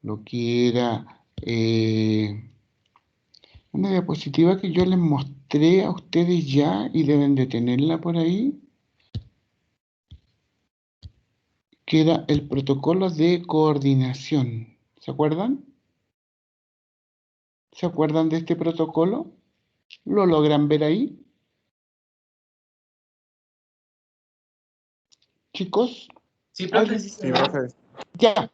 lo que era una diapositiva que yo les mostré a ustedes ya y deben de tenerla por ahí, que era el protocolo de coordinación. ¿Se acuerdan? ¿Se acuerdan de este protocolo? ¿Lo logran ver ahí, chicos? Sí, profe, ¿Alguien? sí, Sí, señor. profe. Ya.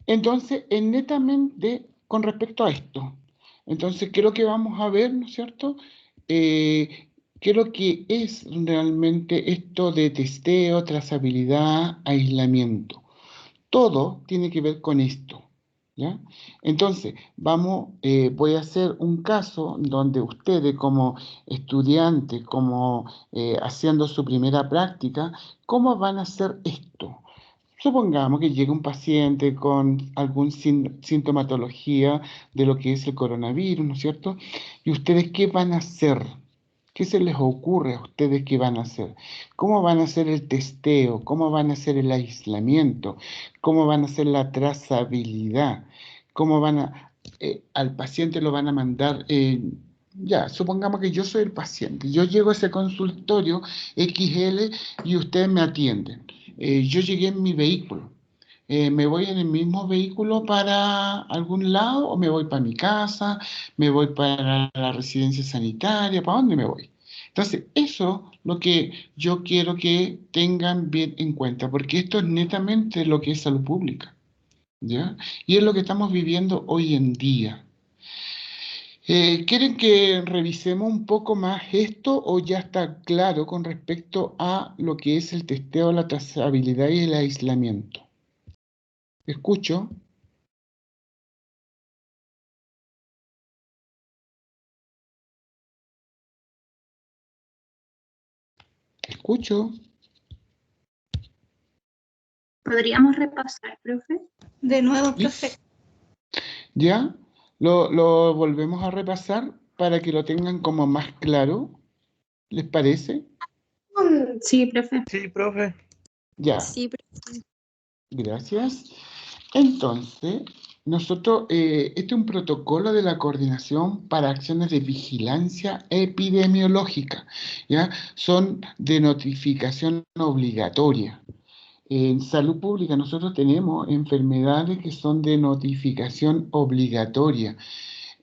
Entonces, netamente con respecto a esto. Entonces, ¿qué es lo que vamos a ver, no es cierto? ¿Qué es lo que es realmente esto de testeo, trazabilidad, aislamiento? Todo tiene que ver con esto, ¿ya? Entonces, voy a hacer un caso donde ustedes como estudiantes, como haciendo su primera práctica, ¿cómo van a hacer esto? Supongamos que llega un paciente con algún sintomatología de lo que es el coronavirus, ¿no es cierto? ¿Y ustedes qué van a hacer? ¿Qué se les ocurre a ustedes que van a hacer? ¿Cómo van a hacer el testeo? ¿Cómo van a hacer el aislamiento? ¿Cómo van a hacer la trazabilidad? ¿Cómo al paciente lo van a mandar? Ya, supongamos que yo soy el paciente. Yo llego a ese consultorio XL y ustedes me atienden. Yo llegué en mi vehículo. ¿Me voy en el mismo vehículo para algún lado o me voy para mi casa? ¿Me voy para la residencia sanitaria? ¿Para dónde me voy? Entonces, eso es lo que yo quiero que tengan bien en cuenta, porque esto es netamente lo que es salud pública, ¿ya? Y es lo que estamos viviendo hoy en día. ¿Quieren que revisemos un poco más esto o ya está claro con respecto a lo que es el testeo, la trazabilidad y el aislamiento? Escucho, escucho. ¿Podríamos repasar, profe? De nuevo, ¿Sí? profe. ¿Ya? Lo volvemos a repasar para que lo tengan como más claro. ¿Les parece? Sí, profe. Sí, profe. Ya, Sí, profe. gracias. Entonces, este es un protocolo de la Coordinación para Acciones de Vigilancia Epidemiológica, ¿ya? Son de notificación obligatoria. En salud pública nosotros tenemos enfermedades que son de notificación obligatoria.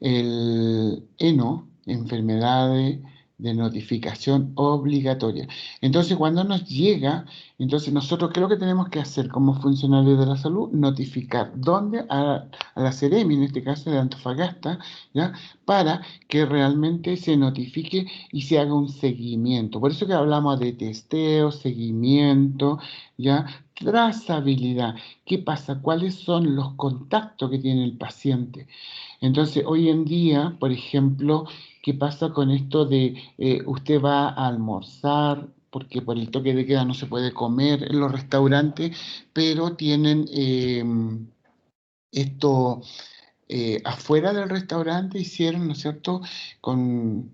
El ENO, enfermedades de notificación obligatoria. Entonces, cuando nos llega, entonces nosotros, ¿qué es lo que tenemos que hacer como funcionarios de la salud? Notificar. ¿Dónde? A la Seremi, en este caso de Antofagasta, ¿ya? Para que realmente se notifique y se haga un seguimiento. Por eso que hablamos de testeo, seguimiento, ¿ya? Trazabilidad. ¿Qué pasa? ¿Cuáles son los contactos que tiene el paciente? Entonces, hoy en día, por ejemplo, ¿qué pasa con esto de usted va a almorzar? Porque por el toque de queda no se puede comer en los restaurantes, pero tienen esto afuera del restaurante hicieron, ¿no es cierto?, con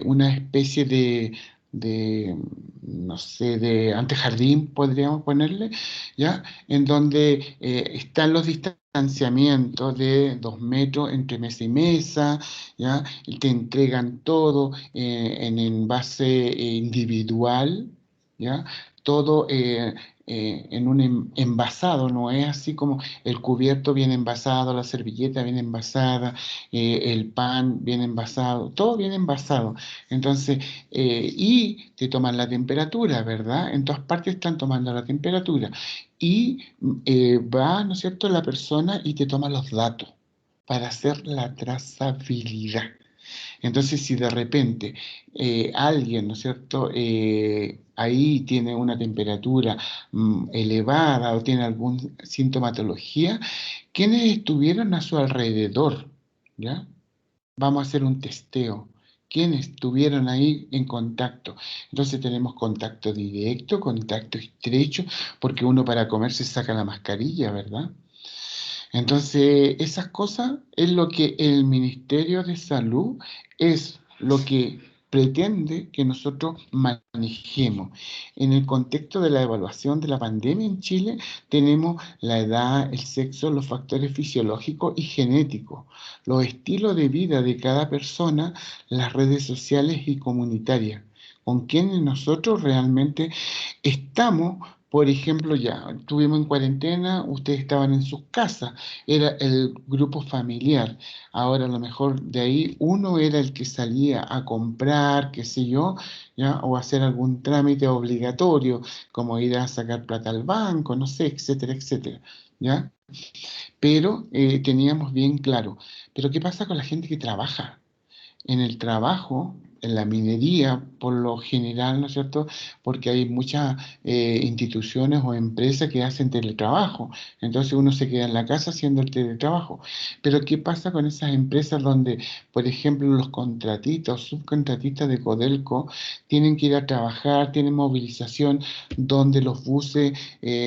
una especie no sé, de antejardín, podríamos ponerle, ¿ya? En donde están los distanciamientos de 2 metros entre mesa y mesa, ¿ya? Y te entregan todo en envase individual, ¿ya? Todo en un envasado, no es así como el cubierto viene envasado, la servilleta viene envasada, el pan viene envasado, todo viene envasado. Entonces, y te toman la temperatura, ¿verdad? En todas partes están tomando la temperatura. Y va, ¿no es cierto?, la persona y te toma los datos para hacer la trazabilidad. Entonces, si de repente alguien, ¿no es cierto?, ahí tiene una temperatura elevada o tiene alguna sintomatología, ¿quiénes estuvieron a su alrededor? ¿Ya? Vamos a hacer un testeo. ¿Quiénes estuvieron ahí en contacto? Entonces tenemos contacto directo, contacto estrecho, porque uno para comer se saca la mascarilla, ¿verdad? Entonces, esas cosas es lo que el Ministerio de Salud es lo que pretende que nosotros manejemos. En el contexto de la evaluación de la pandemia en Chile, tenemos la edad, el sexo, los factores fisiológicos y genéticos, los estilos de vida de cada persona, las redes sociales y comunitarias, con quienes nosotros realmente estamos. Por ejemplo, ya estuvimos en cuarentena, ustedes estaban en sus casas, era el grupo familiar. Ahora a lo mejor de ahí uno era el que salía a comprar, qué sé yo, ¿ya? O hacer algún trámite obligatorio, como ir a sacar plata al banco, no sé, etcétera, etcétera, ¿ya? Pero teníamos bien claro, pero ¿qué pasa con la gente que trabaja? En el trabajo, en la minería, por lo general, ¿no es cierto? Porque hay muchas instituciones o empresas que hacen teletrabajo. Entonces uno se queda en la casa haciendo el teletrabajo. Pero ¿qué pasa con esas empresas donde, por ejemplo, los contratistas o subcontratistas de Codelco tienen que ir a trabajar, tienen movilización, donde los buses,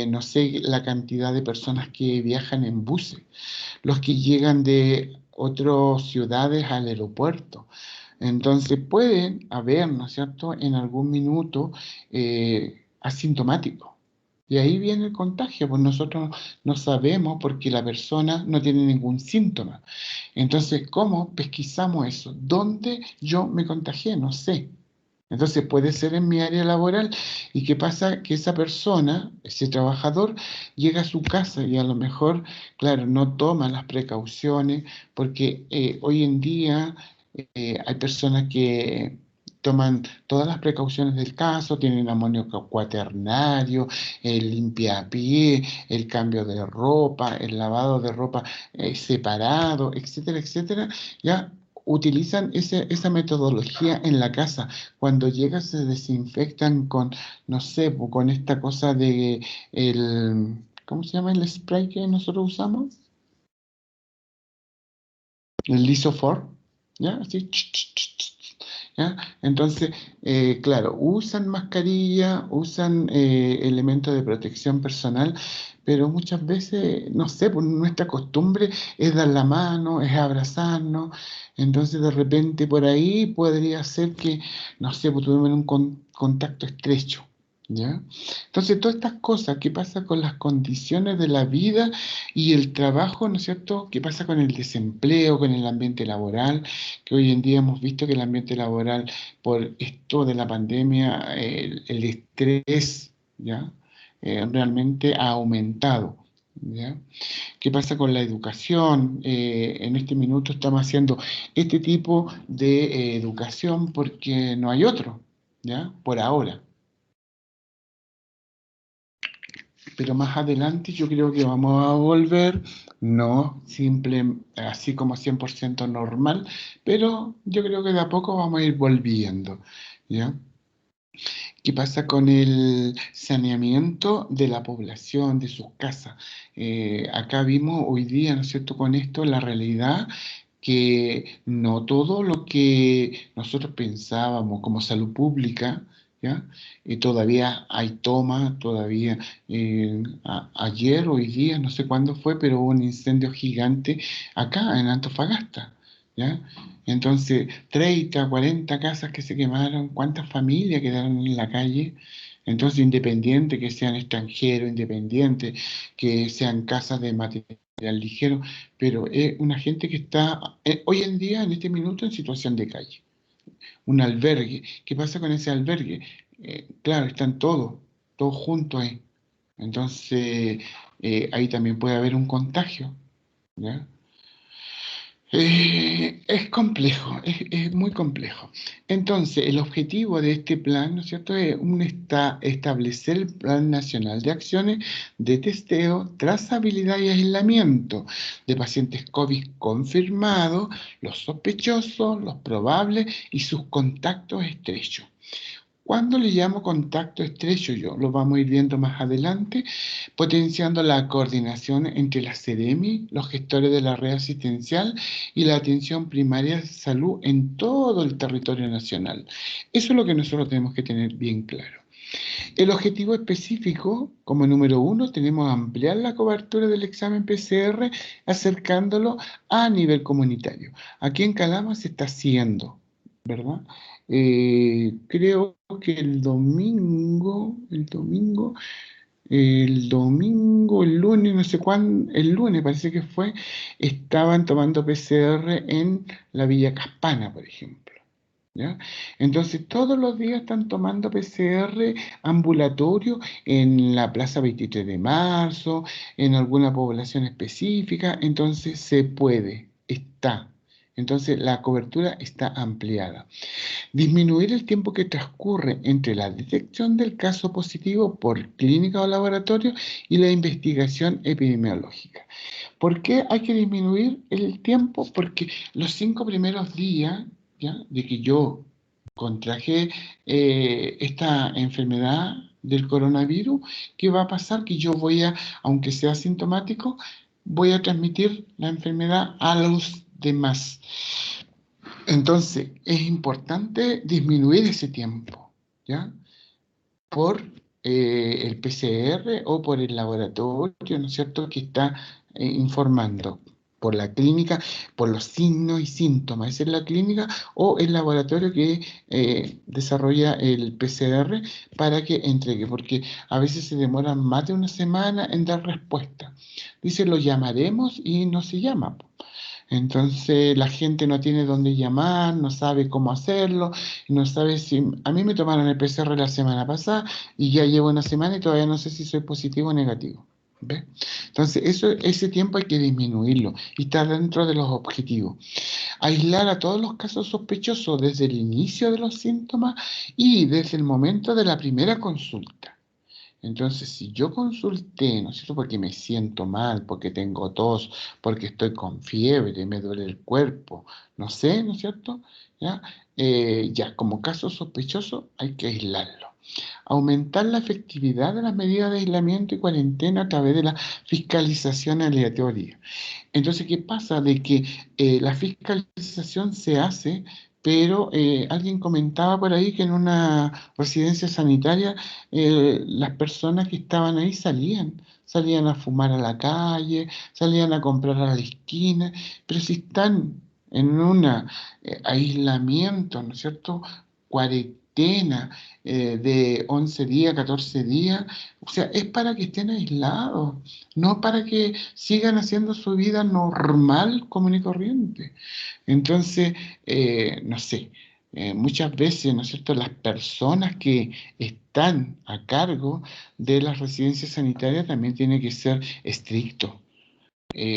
no sé la cantidad de personas que viajan en buses, los que llegan de otras ciudades al aeropuerto? Entonces pueden haber, ¿no es cierto?, en algún minuto asintomáticos. Y ahí viene el contagio, pues nosotros no sabemos porque la persona no tiene ningún síntoma. Entonces, ¿cómo pesquisamos eso? ¿Dónde yo me contagié? No sé. Entonces puede ser en mi área laboral. ¿Y qué pasa? Que esa persona, ese trabajador, llega a su casa y a lo mejor, claro, no toma las precauciones porque hoy en día hay personas que toman todas las precauciones del caso, tienen amonio cuaternario, el limpiapié, el cambio de ropa, el lavado de ropa separado, etcétera, etcétera. Ya utilizan esa metodología en la casa. Cuando llega se desinfectan con, no sé, con esta cosa de ¿cómo se llama el spray que nosotros usamos? El lisofor, ¿ya? Así, ¿ya? Entonces, claro, usan mascarilla, usan elementos de protección personal, pero muchas veces, no sé, pues nuestra costumbre es dar la mano, es abrazarnos, entonces de repente por ahí podría ser que, no sé, pues tuvimos un contacto estrecho. ¿Ya? Entonces, todas estas cosas, ¿qué pasa con las condiciones de la vida y el trabajo? ¿No es cierto? ¿Qué pasa con el desempleo, con el ambiente laboral? Que hoy en día hemos visto que el ambiente laboral, por esto de la pandemia, el estrés, ¿ya? Realmente ha aumentado, ¿ya? ¿Qué pasa con la educación? En este minuto estamos haciendo este tipo de educación porque no hay otro, ¿ya? Por ahora. Pero más adelante yo creo que vamos a volver, no simple, así como 100% normal, pero yo creo que de a poco vamos a ir volviendo, ¿ya? ¿Qué pasa con el saneamiento de la población, de sus casas? Acá vimos hoy día, ¿no es cierto?, con esto la realidad que no todo lo que nosotros pensábamos como salud pública, ¿ya? Todavía hay toma, todavía ayer, hoy día, no sé cuándo fue, pero hubo un incendio gigante acá en Antofagasta, ¿ya? Entonces, 30, 40 casas que se quemaron, ¿cuántas familias quedaron en la calle? Entonces, independiente que sean extranjeros, independiente que sean casas de material ligero, pero es una gente que está hoy en día, en este minuto, en situación de calle. Un albergue. ¿Qué pasa con ese albergue? Claro, están todos juntos ahí. Entonces, ahí también puede haber un contagio, ¿ya? Es complejo, es muy complejo. Entonces, el objetivo de este plan, ¿no es cierto?, es establecer el Plan Nacional de Acciones de Testeo, Trazabilidad y Aislamiento de pacientes COVID confirmados, los sospechosos, los probables y sus contactos estrechos. ¿Cuándo le llamo contacto estrecho yo? Lo vamos a ir viendo más adelante, potenciando la coordinación entre la SEREMI, los gestores de la red asistencial y la atención primaria de salud en todo el territorio nacional. Eso es lo que nosotros tenemos que tener bien claro. El objetivo específico, como número uno, tenemos ampliar la cobertura del examen PCR acercándolo a nivel comunitario. Aquí en Calama se está haciendo. ¿verdad? Creo que el lunes, no sé cuándo, el lunes parece que fue, estaban tomando PCR en la Villa Caspana, por ejemplo. ¿Ya? Entonces, todos los días están tomando PCR ambulatorio en la Plaza 23 de Marzo, en alguna población específica, entonces se puede, está. Entonces, la cobertura está ampliada. Disminuir el tiempo que transcurre entre la detección del caso positivo por clínica o laboratorio y la investigación epidemiológica. ¿Por qué hay que disminuir el tiempo? Porque los 5 primeros días, ¿ya?, de que yo contraje esta enfermedad del coronavirus, ¿qué va a pasar? Que yo voy a, aunque sea sintomático, voy a transmitir la enfermedad a los demás. Entonces, es importante disminuir ese tiempo, ¿ya? Por el PCR o por el laboratorio, ¿no es cierto?, que está informando, por la clínica, por los signos y síntomas. Esa es la clínica o el laboratorio que desarrolla el PCR para que entregue, porque a veces se demoran más de una semana en dar respuesta. Dice, lo llamaremos y no se llama. Entonces la gente no tiene dónde llamar, no sabe cómo hacerlo, no sabe si... A mí me tomaron el PCR la semana pasada y ya llevo una semana y todavía no sé si soy positivo o negativo. ¿Ves? Entonces ese tiempo hay que disminuirlo y estar dentro de los objetivos. Aislar a todos los casos sospechosos desde el inicio de los síntomas y desde el momento de la primera consulta. Entonces, si yo consulté, ¿no es cierto?, porque me siento mal, porque tengo tos, porque estoy con fiebre, me duele el cuerpo, no sé, ¿no es cierto? Ya, ya como caso sospechoso hay que aislarlo. Aumentar la efectividad de las medidas de aislamiento y cuarentena a través de la fiscalización aleatoria. Entonces, ¿qué pasa? De que la fiscalización se hace, pero alguien comentaba por ahí que en una residencia sanitaria las personas que estaban ahí salían a fumar a la calle, salían a comprar a la esquina, pero si están en un aislamiento, ¿no es cierto?, cuarentena de 11 días, 14 días, o sea, es para que estén aislados, no para que sigan haciendo su vida normal, común y corriente. Entonces, no sé, muchas veces, ¿no es cierto?, las personas que están a cargo de las residencias sanitarias también tienen que ser estrictos.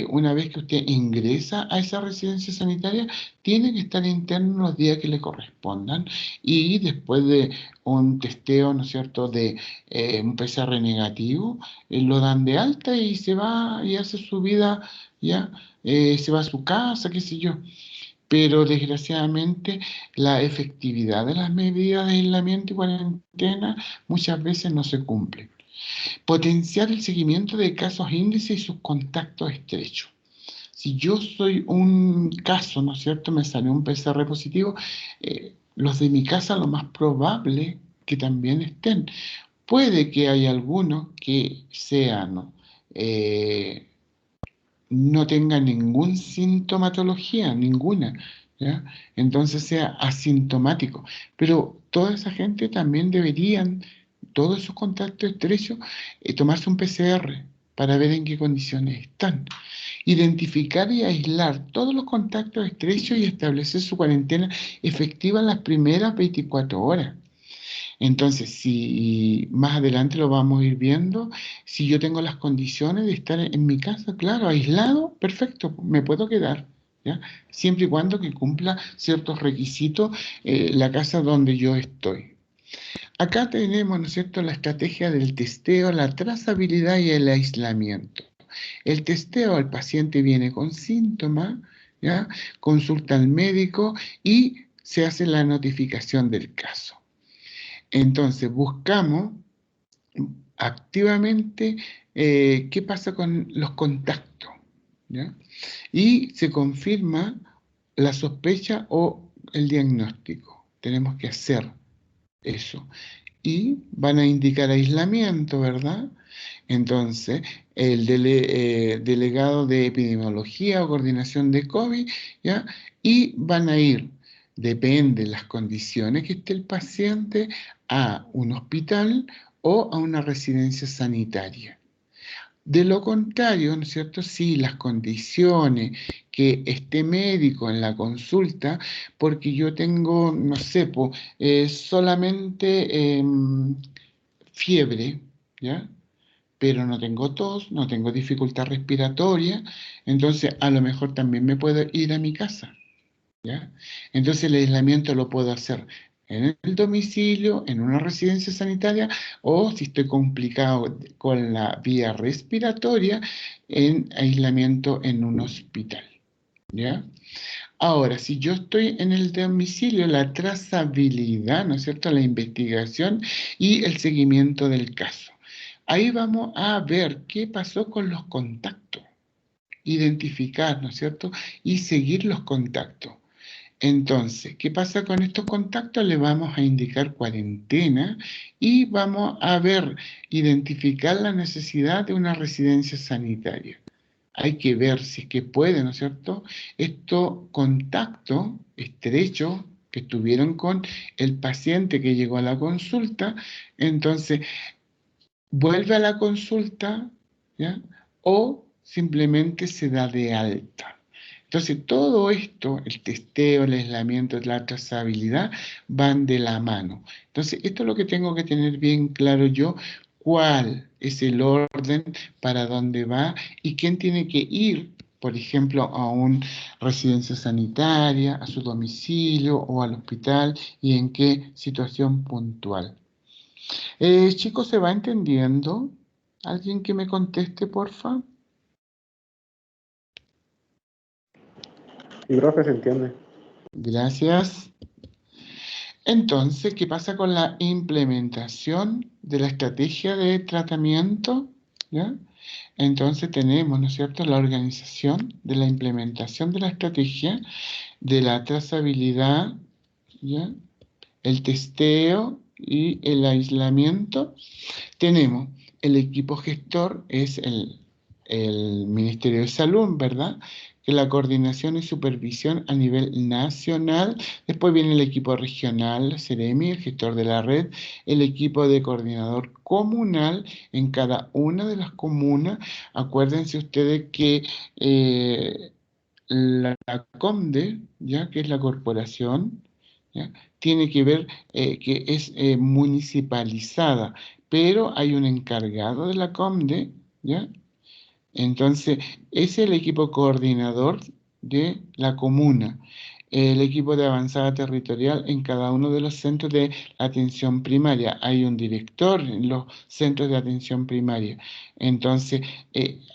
Una vez que usted ingresa a esa residencia sanitaria, tiene que estar interno los días que le correspondan y después de un testeo, ¿no es cierto?, de un PCR negativo, lo dan de alta y se va y hace su vida, ya, se va a su casa, qué sé yo. Pero desgraciadamente la efectividad de las medidas de aislamiento y cuarentena muchas veces no se cumple. Potenciar el seguimiento de casos índice y sus contactos estrechos. Si yo soy un caso, ¿no es cierto?, me salió un PCR positivo, los de mi casa lo más probable que también estén. Puede que haya algunos que sean, eh, no tenga ninguna sintomatología, ninguna, ¿ya? Entonces sea asintomático. Pero toda esa gente también deberían, todos esos contactos estrechos, tomarse un PCR para ver en qué condiciones están. Identificar y aislar todos los contactos estrechos y establecer su cuarentena efectiva en las primeras 24 horas. Entonces, si más adelante lo vamos a ir viendo, si yo tengo las condiciones de estar en mi casa, claro, aislado, perfecto, me puedo quedar, ¿ya? Siempre y cuando que cumpla ciertos requisitos la casa donde yo estoy. Acá tenemos, ¿no es cierto?, la estrategia del testeo, la trazabilidad y el aislamiento. El testeo, el paciente viene con síntomas, ¿ya?, consulta al médico y se hace la notificación del caso. Entonces, buscamos activamente qué pasa con los contactos, ¿ya? Y se confirma la sospecha o el diagnóstico. Tenemos que hacer eso. Y van a indicar aislamiento, ¿verdad? Entonces, el delegado de epidemiología o coordinación de COVID, ¿ya? Y van a ir depende de las condiciones que esté el paciente, a un hospital o a una residencia sanitaria. De lo contrario, ¿no es cierto? Si las condiciones que esté médico en la consulta, porque yo tengo, no sé, solamente fiebre, ¿ya? Pero no tengo tos, no tengo dificultad respiratoria, entonces a lo mejor también me puedo ir a mi casa, ¿ya? Entonces el aislamiento lo puedo hacer en el domicilio, en una residencia sanitaria, o si estoy complicado con la vía respiratoria, en aislamiento en un hospital, ¿ya? Ahora, si yo estoy en el domicilio, la trazabilidad, ¿no es cierto?, la investigación y el seguimiento del caso. Ahí vamos a ver qué pasó con los contactos, identificar, ¿no es cierto?, y seguir los contactos. Entonces, ¿qué pasa con estos contactos? Le vamos a indicar cuarentena y vamos a ver, identificar la necesidad de una residencia sanitaria. Hay que ver si es que puede, ¿no es cierto?, estos contactos estrechos que estuvieron con el paciente que llegó a la consulta, entonces vuelve a la consulta, ¿ya? O simplemente se da de alta. Entonces, todo esto, el testeo, el aislamiento, la trazabilidad, van de la mano. Entonces, esto es lo que tengo que tener bien claro yo, cuál es el orden, para dónde va y quién tiene que ir, por ejemplo, a una residencia sanitaria, a su domicilio o al hospital y en qué situación puntual. Chicos, ¿se va entendiendo? ¿Alguien que me conteste, porfa? Y profe, se entiende. Gracias. Entonces, ¿qué pasa con la implementación de la estrategia de tratamiento? ¿Ya? Entonces tenemos, ¿no es cierto?, la organización de la implementación de la estrategia, de la trazabilidad, ¿ya?, el testeo y el aislamiento. Tenemos el equipo gestor, es el Ministerio de Salud, ¿verdad?, que la coordinación y supervisión a nivel nacional. Después viene el equipo regional, CEREMI, el gestor de la red, el equipo de coordinador comunal en cada una de las comunas. Acuérdense ustedes que la COMDE, ¿ya?, que es la corporación, ¿ya?, tiene que ver que es municipalizada, pero hay un encargado de la COMDE, ¿ya? Entonces, es el equipo coordinador de la comuna, el equipo de avanzada territorial en cada uno de los centros de atención primaria. Hay un director en los centros de atención primaria. Entonces,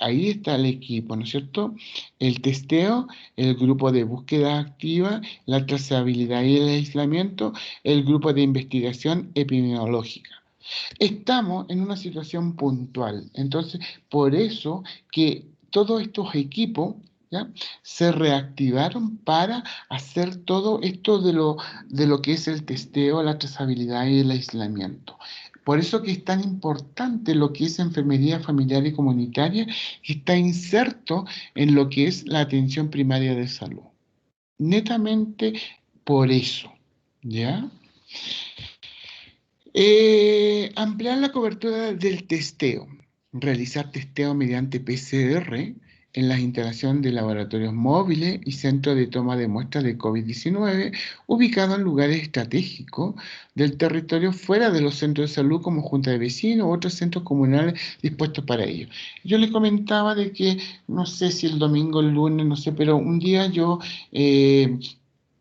ahí está el equipo, ¿no es cierto? El testeo, el grupo de búsqueda activa, la trazabilidad y el aislamiento, el grupo de investigación epidemiológica. Estamos en una situación puntual, entonces por eso que todos estos equipos, ¿ya?, se reactivaron para hacer todo esto de lo que es el testeo, la trazabilidad y el aislamiento. Por eso que es tan importante lo que es enfermería familiar y comunitaria, que está inserto en lo que es la atención primaria de salud. Netamente por eso, ¿ya? Ampliar la cobertura del testeo. Realizar testeo mediante PCR en las instalaciones de laboratorios móviles y centros de toma de muestras de COVID-19 ubicados en lugares estratégicos del territorio fuera de los centros de salud como junta de vecinos u otros centros comunales dispuestos para ello. Yo les comentaba de que, no sé si el domingo, el lunes, no sé, pero un día yo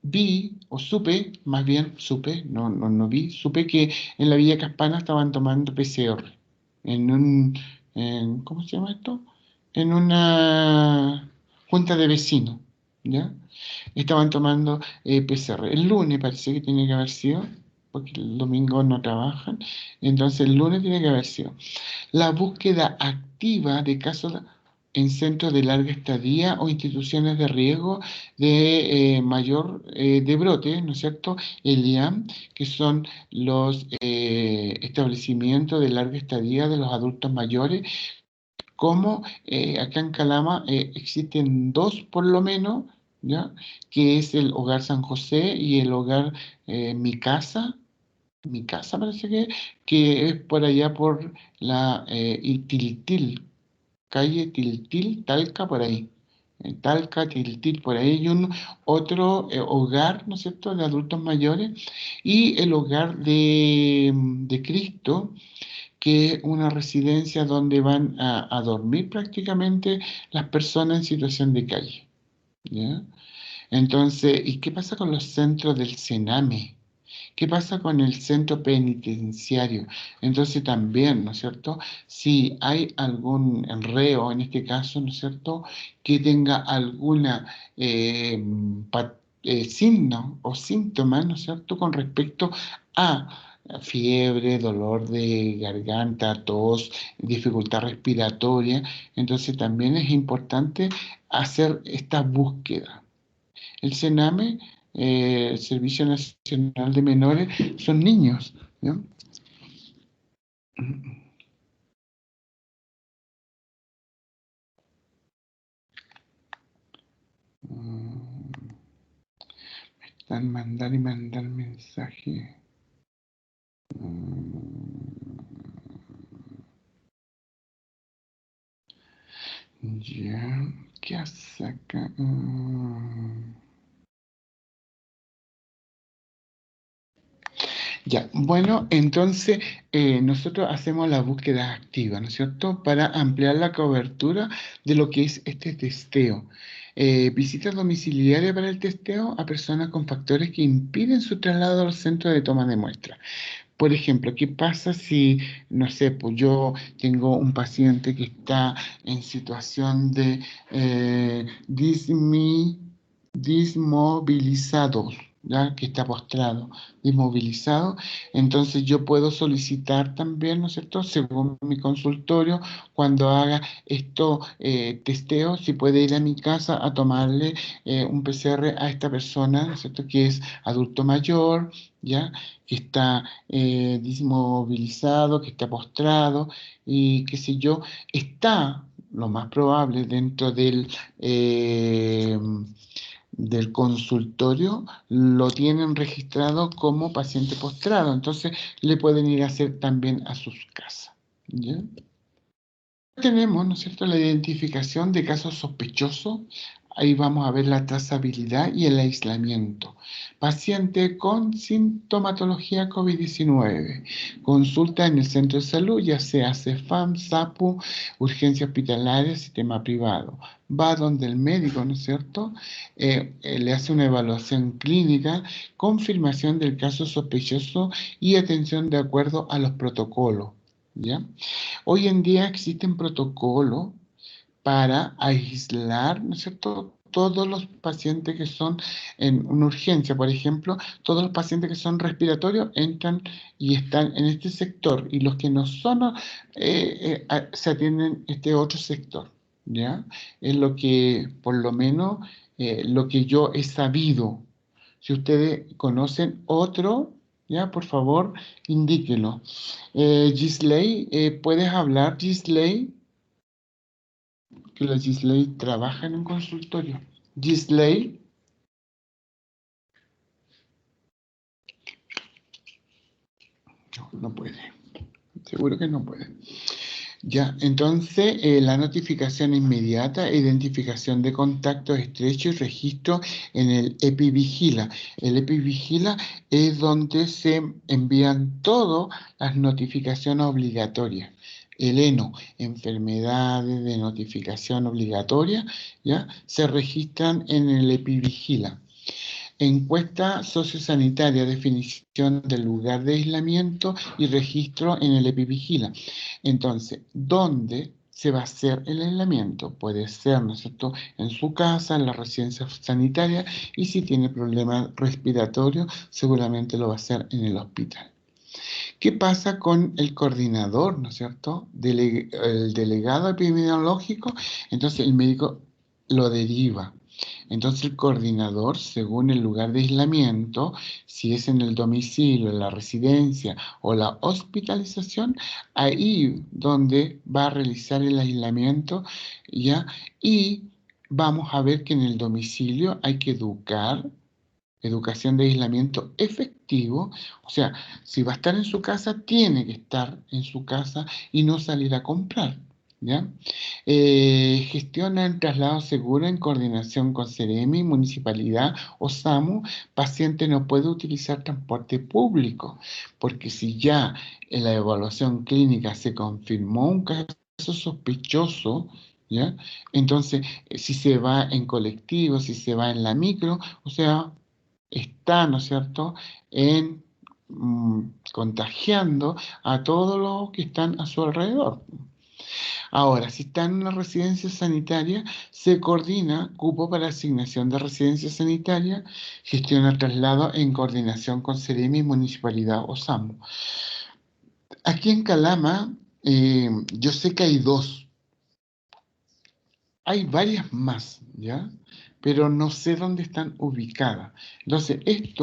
vi, o supe, más bien supe, no vi, supe que en la Villa Caspana estaban tomando PCR ¿cómo se llama esto? En una junta de vecinos, ¿ya? Estaban tomando PCR. El lunes parece que tiene que haber sido, porque el domingo no trabajan, entonces el lunes tiene que haber sido. La búsqueda activa de casos en centros de larga estadía o instituciones de riesgo de mayor de brote, ¿no es cierto? El IAM, que son los establecimientos de larga estadía de los adultos mayores, como acá en Calama existen dos por lo menos, ¿ya? Que es el Hogar San José y el Hogar Mi Casa parece que es por allá por la Tiltil, calle Tiltil, Talca, por ahí. Talca, Tiltil, por ahí hay un otro hogar, ¿no es cierto?, de adultos mayores y el hogar de Cristo, que es una residencia donde van a dormir prácticamente las personas en situación de calle, ¿ya? Entonces, ¿y qué pasa con los centros del Sename? ¿Qué pasa con el centro penitenciario? Entonces también, ¿no es cierto? Si hay algún reo, en este caso, ¿no es cierto?, que tenga alguna signo o síntoma, ¿no es cierto?, con respecto a fiebre, dolor de garganta, tos, dificultad respiratoria, entonces también es importante hacer esta búsqueda. El Sename, el Servicio Nacional de Menores, son niños, ¿no? Están mandar y mandar mensaje. Ya, ¿qué hace acá? Ya, bueno, entonces nosotros hacemos la búsqueda activa, ¿no es cierto?, para ampliar la cobertura de lo que es este testeo. Visita domiciliaria para el testeo a personas con factores que impiden su traslado al centro de toma de muestras. Por ejemplo, ¿qué pasa si, no sé, pues yo tengo un paciente que está en situación de dismovilizado, ¿ya? Que está postrado, dismovilizado? Entonces yo puedo solicitar también, ¿no es cierto?, según mi consultorio, cuando haga esto testeo, si puede ir a mi casa a tomarle un PCR a esta persona, ¿no es cierto?, que es adulto mayor, ¿ya?, que está dismovilizado, que está postrado y qué sé yo, está lo más probable dentro del consultorio, lo tienen registrado como paciente postrado, entonces le pueden ir a hacer también a sus casas, ¿ya? Tenemos, ¿no es cierto?, la identificación de casos sospechosos. Ahí vamos a ver la trazabilidad y el aislamiento. Paciente con sintomatología COVID-19. Consulta en el centro de salud, ya sea CEFAM, SAPU, urgencia hospitalaria, sistema privado. Va donde el médico, ¿no es cierto?, le hace una evaluación clínica, confirmación del caso sospechoso y atención de acuerdo a los protocolos, ¿ya? Hoy en día existen protocolos para aislar, ¿no es cierto?, todos los pacientes que son en una urgencia. Por ejemplo, todos los pacientes que son respiratorios entran y están en este sector, y los que no son, se atienden este otro sector, ¿ya? Es lo que, por lo menos, lo que yo he sabido. Si ustedes conocen otro, ya, por favor, indíquenlo. Gisley, ¿puedes hablar, Gisley? Que la Gisley trabaja en un consultorio. Gisley, no, no puede. Seguro que no puede. Ya, entonces la notificación inmediata, identificación de contactos estrechos y registro en el EpiVigila. El EpiVigila es donde se envían todas las notificaciones obligatorias. El ENO, enfermedades de notificación obligatoria, ¿ya?, se registran en el EpiVigila. Encuesta sociosanitaria, definición del lugar de aislamiento y registro en el EpiVigila. Entonces, ¿dónde se va a hacer el aislamiento? Puede ser, ¿no es cierto?, en su casa, en la residencia sanitaria, y si tiene problemas respiratorios, seguramente lo va a hacer en el hospital. ¿Qué pasa con el coordinador, ¿no es cierto?, el delegado epidemiológico? Entonces el médico lo deriva. Entonces el coordinador, según el lugar de aislamiento, si es en el domicilio, en la residencia o la hospitalización, ahí donde va a realizar el aislamiento, ¿ya? Y vamos a ver que en el domicilio hay que educación de aislamiento efectivo, o sea, si va a estar en su casa, tiene que estar en su casa y no salir a comprar, ¿ya? Gestiona el traslado seguro en coordinación con Ceremi, Municipalidad o SAMU. Paciente no puede utilizar transporte público, porque si ya en la evaluación clínica se confirmó un caso sospechoso, ¿ya? Entonces, si se va en colectivo, si se va en la micro, o sea, está, ¿no es cierto?, en contagiando a todos los que están a su alrededor. Ahora, si está en una residencia sanitaria, se coordina cupo para asignación de residencia sanitaria, gestiona traslado en coordinación con Seremi, Municipalidad o SAMU. Aquí en Calama, yo sé que hay dos. Hay varias más, ¿ya? Pero no sé dónde están ubicadas. Entonces, el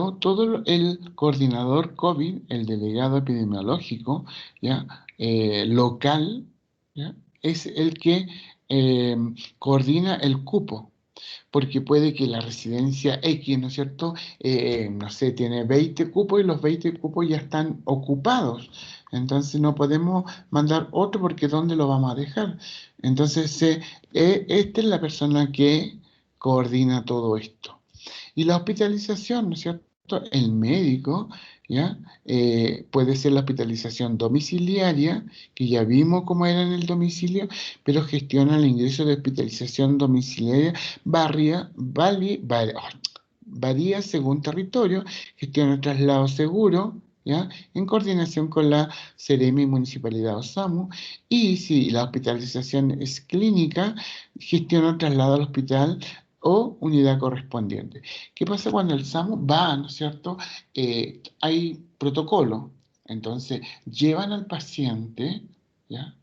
coordinador COVID, el delegado epidemiológico, ¿ya? Local, ¿ya? Es el que eh, coordina el cupo, porque puede que la residencia X, ¿no es cierto? No sé, tiene 20 cupos y los 20 cupos ya están ocupados. Entonces no podemos mandar otro porque ¿dónde lo vamos a dejar? Entonces, esta es la persona que coordina todo esto. Y la hospitalización, ¿no es cierto? El médico, ¿ya? Puede ser la hospitalización domiciliaria, que ya vimos cómo era en el domicilio, pero gestiona el ingreso de hospitalización domiciliaria, varía según territorio, gestiona el traslado seguro, ¿ya? En coordinación con la Seremi Municipalidad o SAMU, y si la hospitalización es clínica, gestiona el traslado al hospital o unidad correspondiente. ¿Qué pasa cuando el SAMU va, ¿no es cierto? Hay protocolo, entonces llevan al paciente, ¿ya?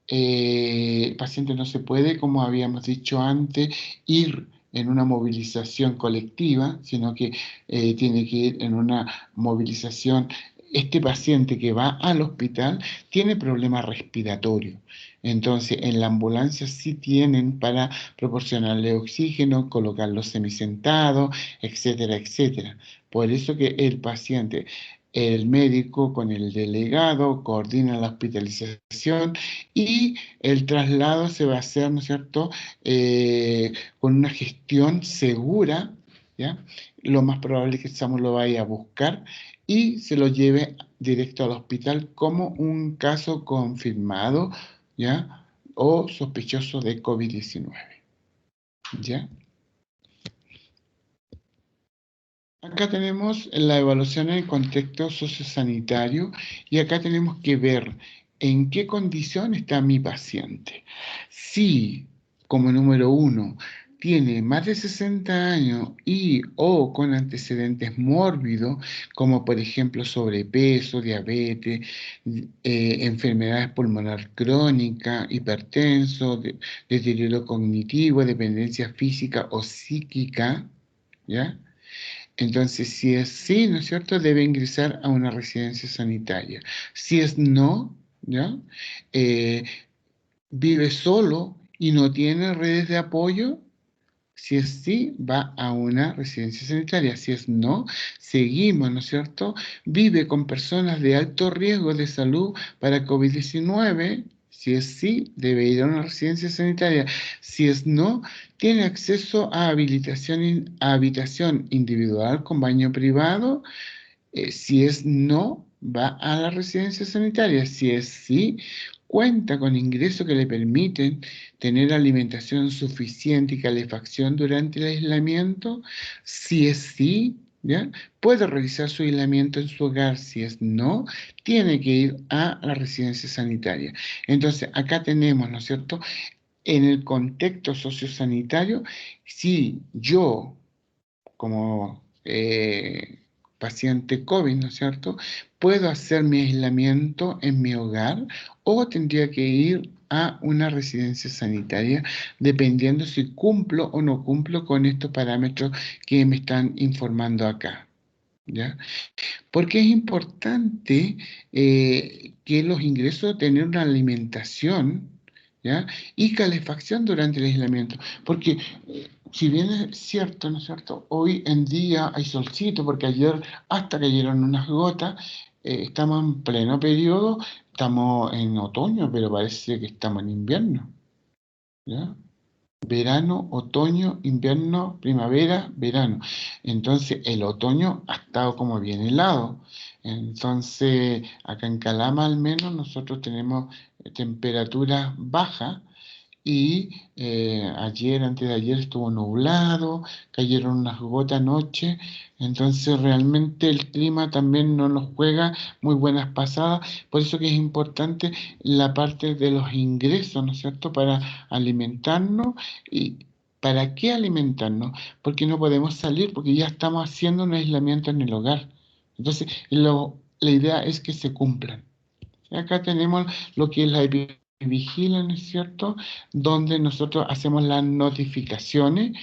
El paciente no se puede, como habíamos dicho antes, ir en una movilización colectiva, sino que tiene que ir en una movilización. Este paciente que va al hospital tiene problemas respiratorios. Entonces, en la ambulancia sí tienen para proporcionarle oxígeno, colocarlo semisentado, etcétera, etcétera. Por eso que el paciente, el médico con el delegado coordina la hospitalización y el traslado se va a hacer, ¿no es cierto?, con una gestión segura, ¿ya? Lo más probable es que el SAMU lo vaya a buscar y se lo lleve directo al hospital como un caso confirmado, ¿ya? O sospechoso de COVID-19, ¿ya? Acá tenemos la evaluación en el contexto sociosanitario y acá tenemos que ver en qué condición está mi paciente. Si, como número uno, tiene más de 60 años y o con antecedentes mórbidos, como por ejemplo sobrepeso, diabetes, enfermedades pulmonar crónica, hipertenso, deterioro cognitivo, dependencia física o psíquica, ¿ya? Entonces, si es sí, ¿no es cierto?, debe ingresar a una residencia sanitaria. Si es no, ¿ya? Eh, vive solo y no tiene redes de apoyo, si es sí, va a una residencia sanitaria. Si es no, seguimos, ¿no es cierto? Vive con personas de alto riesgo de salud para COVID-19. Si es sí, debe ir a una residencia sanitaria. Si es no, tiene acceso a a habitación individual con baño privado. Si es no, va a la residencia sanitaria. Si es sí, cuenta con ingresos que le permiten tener alimentación suficiente y calefacción durante el aislamiento. Si es sí, ¿ya? Puede realizar su aislamiento en su hogar. Si es no, tiene que ir a la residencia sanitaria. Entonces, acá tenemos, ¿no es cierto? En el contexto sociosanitario, si yo como paciente COVID, ¿no es cierto? Puedo hacer mi aislamiento en mi hogar o tendría que ir a una residencia sanitaria, dependiendo si cumplo o no cumplo con estos parámetros que me están informando acá. ¿Ya? Porque es importante que los ingresos, tener una alimentación, ¿ya? Y calefacción durante el aislamiento. Porque si bien es cierto, ¿no es cierto? Hoy en día hay solcito, porque ayer hasta cayeron unas gotas, estamos en pleno periodo, estamos en otoño, pero parece que estamos en invierno, ¿ya? Verano, otoño, invierno, primavera, verano. Entonces el otoño ha estado como bien helado. Entonces acá en Calama al menos nosotros tenemos temperaturas bajas y ayer, antes de ayer estuvo nublado, cayeron unas gotas anoche, entonces realmente el clima también no nos juega muy buenas pasadas, por eso que es importante la parte de los ingresos, ¿no es cierto?, para alimentarnos. ¿Y para qué alimentarnos? Porque no podemos salir, porque ya estamos haciendo un aislamiento en el hogar. Entonces, la idea es que se cumplan. Acá tenemos lo que es la vigilia, ¿no es cierto? Donde nosotros hacemos las notificaciones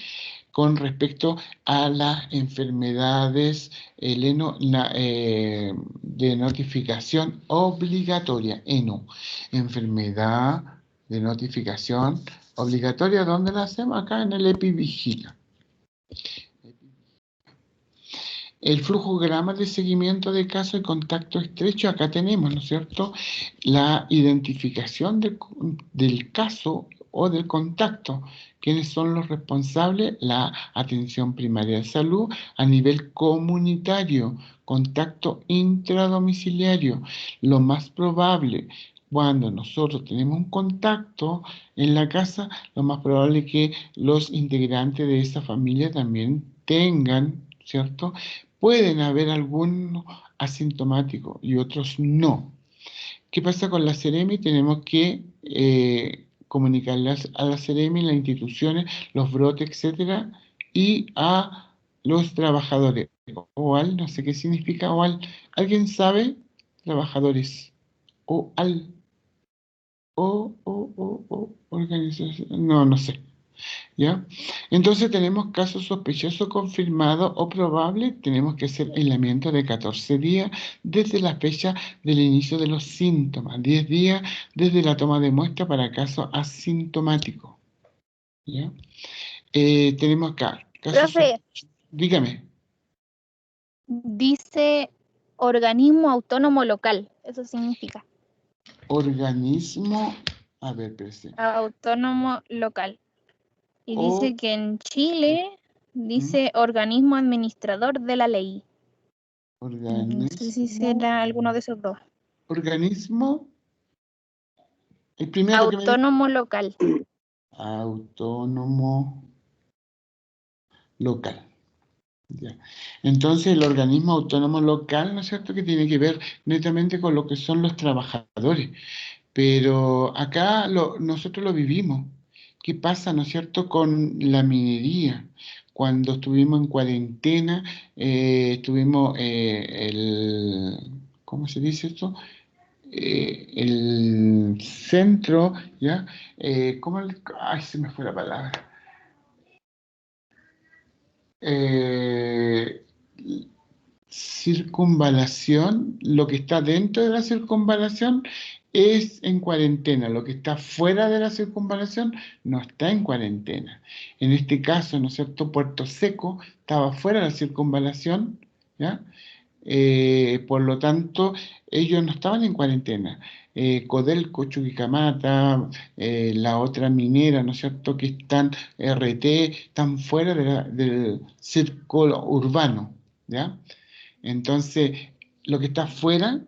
con respecto a las enfermedades, de notificación obligatoria, ENO. Enfermedad de notificación obligatoria, ¿dónde la hacemos? Acá en el EpiVigilia. El flujograma de seguimiento de caso de contacto estrecho, acá tenemos, ¿no es cierto?, la identificación del caso o del contacto. ¿Quiénes son los responsables? La atención primaria de salud a nivel comunitario, contacto intradomiciliario. Lo más probable, cuando nosotros tenemos un contacto en la casa, lo más probable es que los integrantes de esa familia también tengan, ¿cierto?, pueden haber algunos asintomáticos y otros no. ¿Qué pasa con la Seremi? Tenemos que comunicarles a la Seremi, las instituciones, los brotes, etcétera, y a los trabajadores. OAL, no sé qué significa OAL. ¿Alguien sabe? Trabajadores. OAL. Organización. No, no sé. ¿Ya? Entonces tenemos casos sospechosos confirmados o probables, tenemos que hacer aislamiento de 14 días desde la fecha del inicio de los síntomas, 10 días desde la toma de muestra para casos asintomáticos. ¿Ya? Tenemos acá casos Profe, dígame. dice organismo autónomo local. Eso significa Organismo, a ver, espérese. autónomo local. Y O, dice que en Chile dice organismo administrador de la ley. No sé si será alguno de esos dos. organismo, el primero que me dijo. Autónomo local. Autónomo local. Ya. Entonces, el organismo autónomo local, ¿no es cierto?, que tiene que ver netamente con lo que son los trabajadores. Pero acá nosotros lo vivimos. ¿Qué pasa, no es cierto?, con la minería? Cuando estuvimos en cuarentena, tuvimos ¿cómo se dice esto? El centro, ¿ya? Ay, se me fue la palabra. Eh, Circunvalación, lo que está dentro de la circunvalación es en cuarentena, lo que está fuera de la circunvalación no está en cuarentena. En este caso, ¿no es cierto?, Puerto Seco estaba fuera de la circunvalación, ¿ya? Por lo tanto, ellos no estaban en cuarentena. Codelco, Chuquicamata, la otra minera, ¿no es cierto?, que están RT, están fuera del círculo urbano, ¿ya? Entonces, lo que está afuera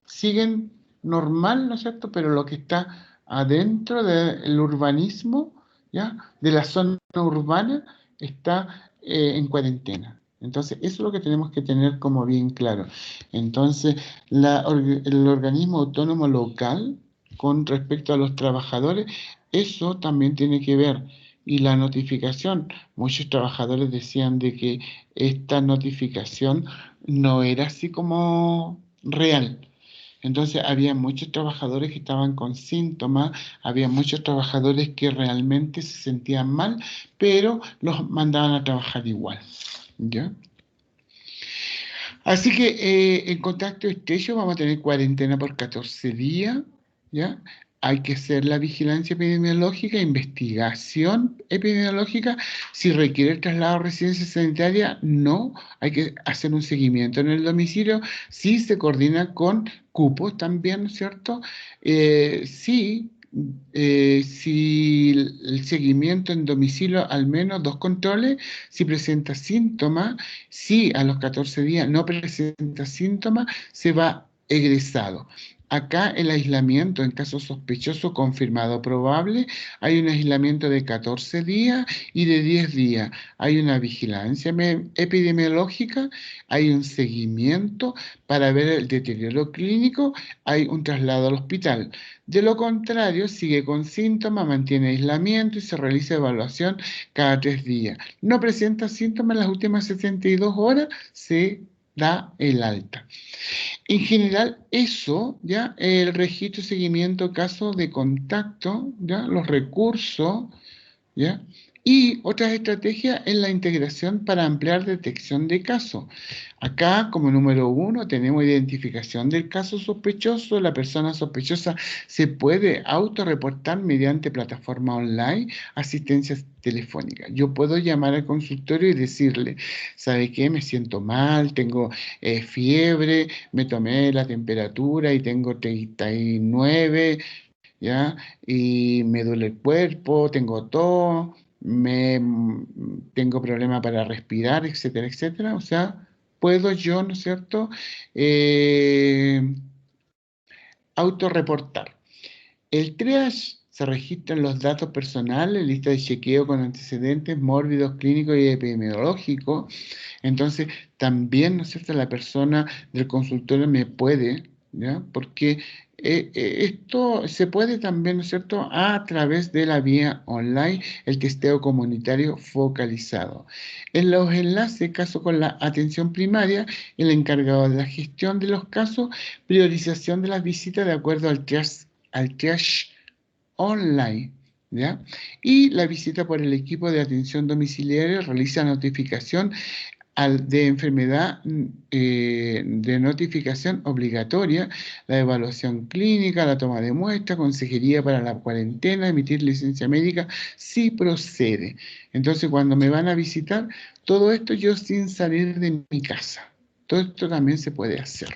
siguen normal, ¿no es cierto? Pero lo que está adentro del urbanismo, ¿ya? De la zona urbana, está en cuarentena. Entonces, eso es lo que tenemos que tener como bien claro. Entonces, el organismo autónomo local, con respecto a los trabajadores, eso también tiene que ver. Y la notificación, muchos trabajadores decían de que esta notificación no era así como real. Entonces había muchos trabajadores que estaban con síntomas, había muchos trabajadores que realmente se sentían mal, pero los mandaban a trabajar igual. ¿Ya? Así que en contacto estrecho vamos a tener cuarentena por 14 días, ¿ya? hay que hacer la vigilancia epidemiológica, investigación epidemiológica. Si requiere traslado a residencia sanitaria, no. Hay que hacer un seguimiento en el domicilio. Sí se coordina con cupos también, ¿no es cierto? Sí. Si el seguimiento en domicilio, al menos 2 controles, si presenta síntomas, si a los 14 días no presenta síntomas, se va egresado. Acá el aislamiento en caso sospechoso, confirmado, probable, hay un aislamiento de 14 días y de 10 días. Hay una vigilancia epidemiológica, hay un seguimiento para ver el deterioro clínico, hay un traslado al hospital. De lo contrario, sigue con síntomas, mantiene aislamiento y se realiza evaluación cada 3 días. No presenta síntomas en las últimas 72 horas, se da el alta. En general, eso, ¿ya? El registro y seguimiento, caso de contacto, ¿ya? Los recursos, ¿ya? Y otras estrategias en la integración para ampliar detección de casos. Acá, como número 1, tenemos identificación del caso sospechoso. La persona sospechosa se puede autorreportar mediante plataforma online, asistencia telefónica. Yo puedo llamar al consultorio y decirle, ¿sabe qué? Me siento mal, tengo fiebre, me tomé la temperatura y tengo 39, ¿ya? Y me duele el cuerpo, tengo tos, tengo problema para respirar, etcétera, etcétera. O sea, puedo yo, ¿no es cierto?, autorreportar. El triage se registran los datos personales, lista de chequeo con antecedentes mórbidos, clínicos y epidemiológicos. Entonces, también, ¿no es cierto?, la persona del consultorio me puede, ¿ya? Porque esto se puede también, ¿no es cierto?, a través de la vía online, el testeo comunitario focalizado. En los enlaces, caso con la atención primaria, el encargado de la gestión de los casos, priorización de las visitas de acuerdo al triage online, ¿ya? Y la visita por el equipo de atención domiciliaria realiza notificación de enfermedad, de notificación obligatoria, la evaluación clínica, la toma de muestra, consejería para la cuarentena, emitir licencia médica, si procede. Entonces, cuando me van a visitar, todo esto yo sin salir de mi casa. Todo esto también se puede hacer.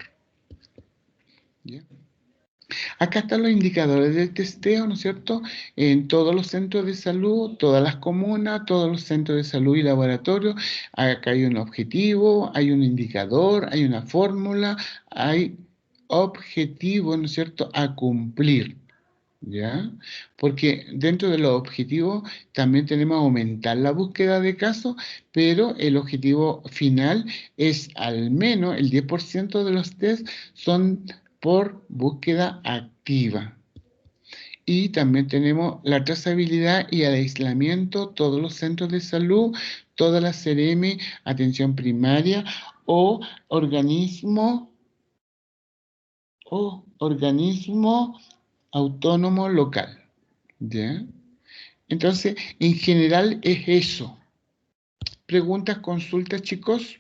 ¿Ya? Acá están los indicadores del testeo, ¿no es cierto?, en todos los centros de salud, todas las comunas, todos los centros de salud y laboratorios. Acá hay un objetivo, hay un indicador, hay una fórmula, hay objetivos, ¿no es cierto?, a cumplir, ¿ya? Porque dentro de los objetivos también tenemos aumentar la búsqueda de casos, pero el objetivo final es al menos el 10% de los test son por búsqueda activa. Y también tenemos la trazabilidad y el aislamiento, todos los centros de salud, todas las CRM, atención primaria o organismo autónomo local. ¿Ya? Entonces, en general es eso. ¿Preguntas, consultas, chicos?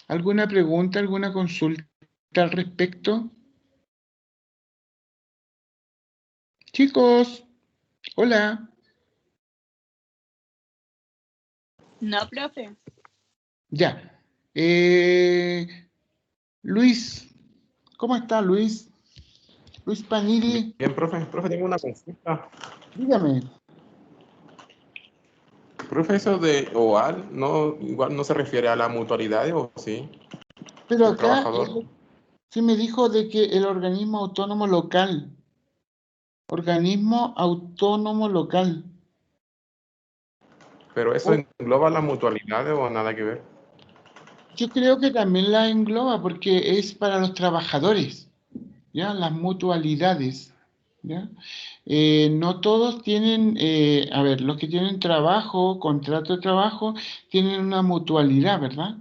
¿Alguna pregunta, alguna consulta al respecto? Chicos, hola. No, profe. Ya. Luis, ¿cómo está Luis? Luis Paniri. Bien, profe, tengo una consulta. Dígame. Profe, eso de OAL, no, igual no se refiere a la mutualidad, ¿o sí? Pero El acá trabajador. sí me dijo de que el organismo autónomo local. Organismo autónomo local. Pero eso engloba la mutualidad o nada que ver. Yo creo que también la engloba porque es para los trabajadores, ¿ya? Las mutualidades, ¿ya? No todos tienen, a ver, los que tienen trabajo, contrato de trabajo, tienen una mutualidad, ¿verdad?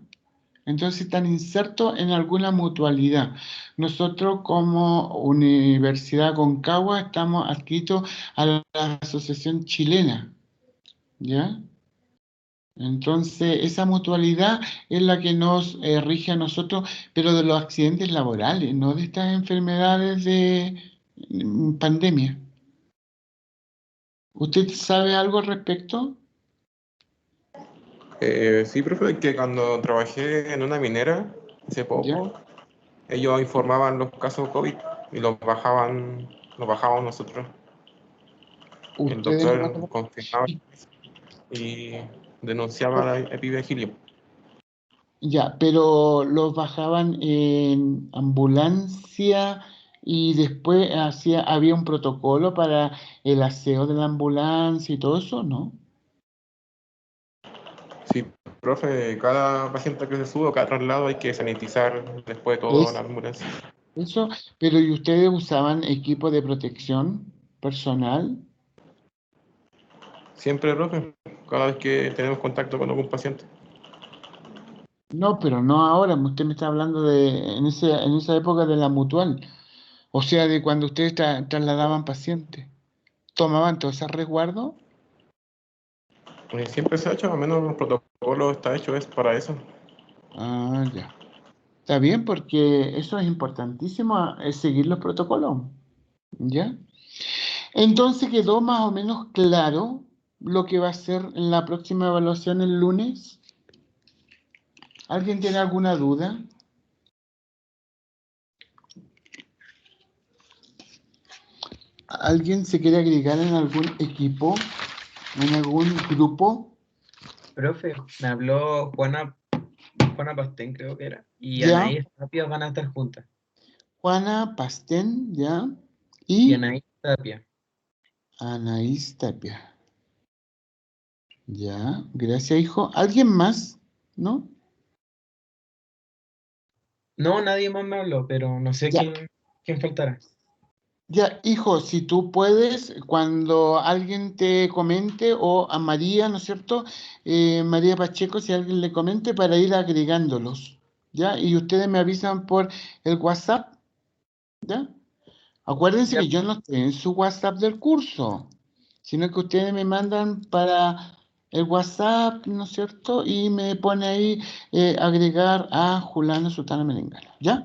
Entonces están insertos en alguna mutualidad. Nosotros como Universidad Concagua estamos adscritos a la Asociación Chilena, ¿ya? Entonces, esa mutualidad es la que nos rige a nosotros, pero de los accidentes laborales, no de estas enfermedades de pandemia. ¿Usted sabe algo al respecto? Sí, profe, que cuando trabajé en una minera hace ¿Ya? poco, ellos informaban los casos COVID y los bajábamos nosotros. El Ustedes lo doctor van confirmaba y denunciaba la epidemia. Ya, pero los bajaban en ambulancia y después había un protocolo para el aseo de la ambulancia y todo eso, ¿no? Sí, profe, cada paciente que se sube, cada traslado hay que sanitizar después de todo la Es ambulancia. eso, pero ¿y ustedes usaban equipo de protección personal? Siempre, profe, cada vez que tenemos contacto con algún paciente. No, pero no ahora, usted me está hablando de en esa época de la mutual, o sea, de cuando ustedes trasladaban pacientes. ¿Tomaban todo ese resguardo? Siempre se ha hecho, al menos el protocolo está hecho, es para eso. Ah, ya. Está bien, porque eso es importantísimo, es seguir los protocolos, ¿ya? Entonces quedó más o menos claro lo que va a ser en la próxima evaluación el lunes. ¿Alguien tiene alguna duda? ¿Alguien se quiere agregar en algún equipo, en algún grupo? Profe, me habló Juana Pastén, creo que era, y Ya, Anaís Tapia van a estar juntas. Juana Pastén, ya, Y y Anaís Tapia. Anaís Tapia. Ya, gracias, hijo. ¿Alguien más? ¿No? No, nadie más me habló, pero no sé Ya, quién faltará. ya, hijo, si tú puedes, cuando alguien te comente, o a María, ¿no es cierto? María Pacheco, si alguien le comente, para ir agregándolos, ¿ya? Y ustedes me avisan por el WhatsApp, ¿ya? Acuérdense Ya, que yo no estoy en su WhatsApp del curso, sino que ustedes me mandan para el WhatsApp, ¿no es cierto? Y me pone ahí agregar a Juliana Sultana Merengana, ¿ya?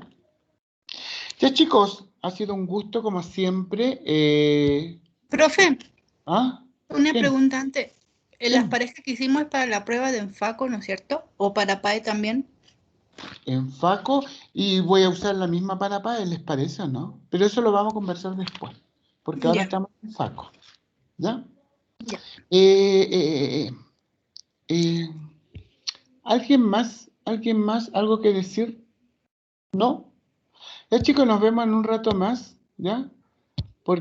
Ya, chicos, ha sido un gusto como siempre. Profe, ¿Ah? una ¿Quién? pregunta antes. Las ¿Quién? parejas que hicimos es para la prueba de Enfaco, ¿no es cierto? O para PAE también. En Faco, y voy a usar la misma para PAE, ¿les parece o no? Pero eso lo vamos a conversar después, porque ahora Ya, estamos en Faco, ¿ya? ya. Eh, eh, eh, ¿Alguien más? ¿Alguien más? ¿Algo que decir? ¿No? Ya, chicos, nos vemos en un rato más, ¿ya?